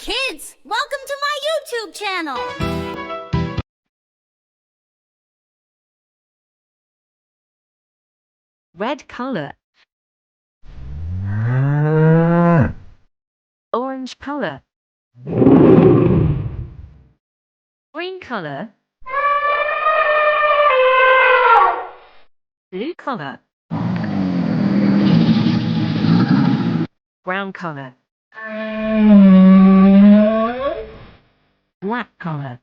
kids! Welcome to my YouTube channel! Red color, orange color, green color, blue color, brown color, black color,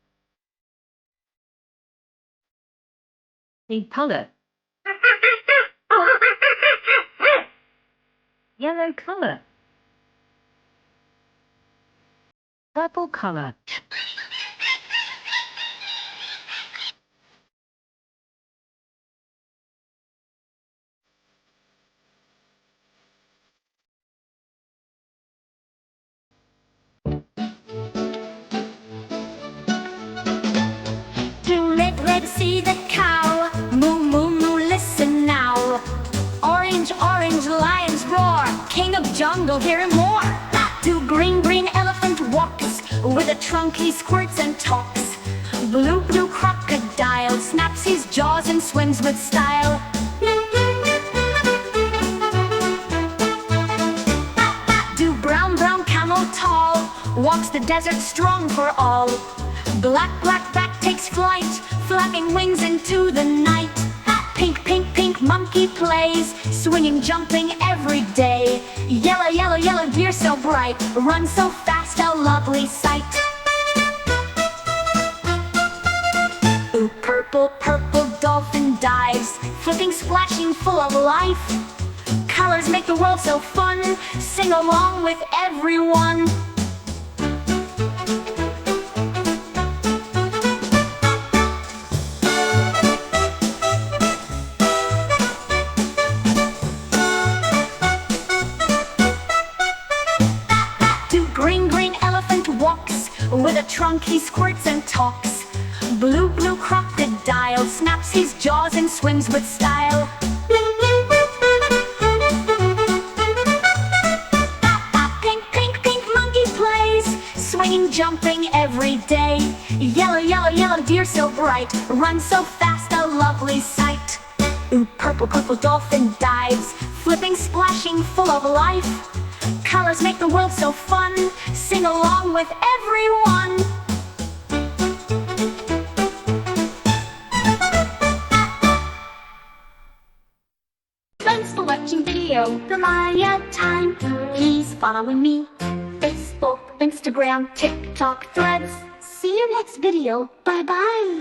pink color, yellow color, purple color, Red, see the cow. Moo, moo, moo, listen now. Orange, orange, lions roar. King of jungle, hear him more. Do green, green elephant walks. With a trunk he squirts and talks. Blue, blue crocodile snaps his jaws and swims with style. Do brown, brown camel tall. Walks the desert strong for all. Black, black bat takes flight, flapping wings into the night. Pink, pink, pink monkey plays, swinging, jumping every day. Yellow, yellow, yellow deer so bright, run so fast, a lovely sight. Ooh, purple, purple dolphin dives, flipping, splashing, full of life. Colors make the world so fun, sing along with everyone. Green, green elephant walks. With a trunk he squirts and talks. Blue, blue crocodile snaps his jaws and swims with style. Pink, pink, pink monkey plays, swinging, jumping every day. Yellow, yellow, yellow deer so bright, run so fast, a lovely sight. Ooh, purple, purple dolphin dives, flipping, splashing, full of life. Colors make the world so fun, sing along with everyone. Thanks for watching video, the Maya time. Please follow me, Facebook, Instagram, TikTok, Threads. See you next video, bye bye.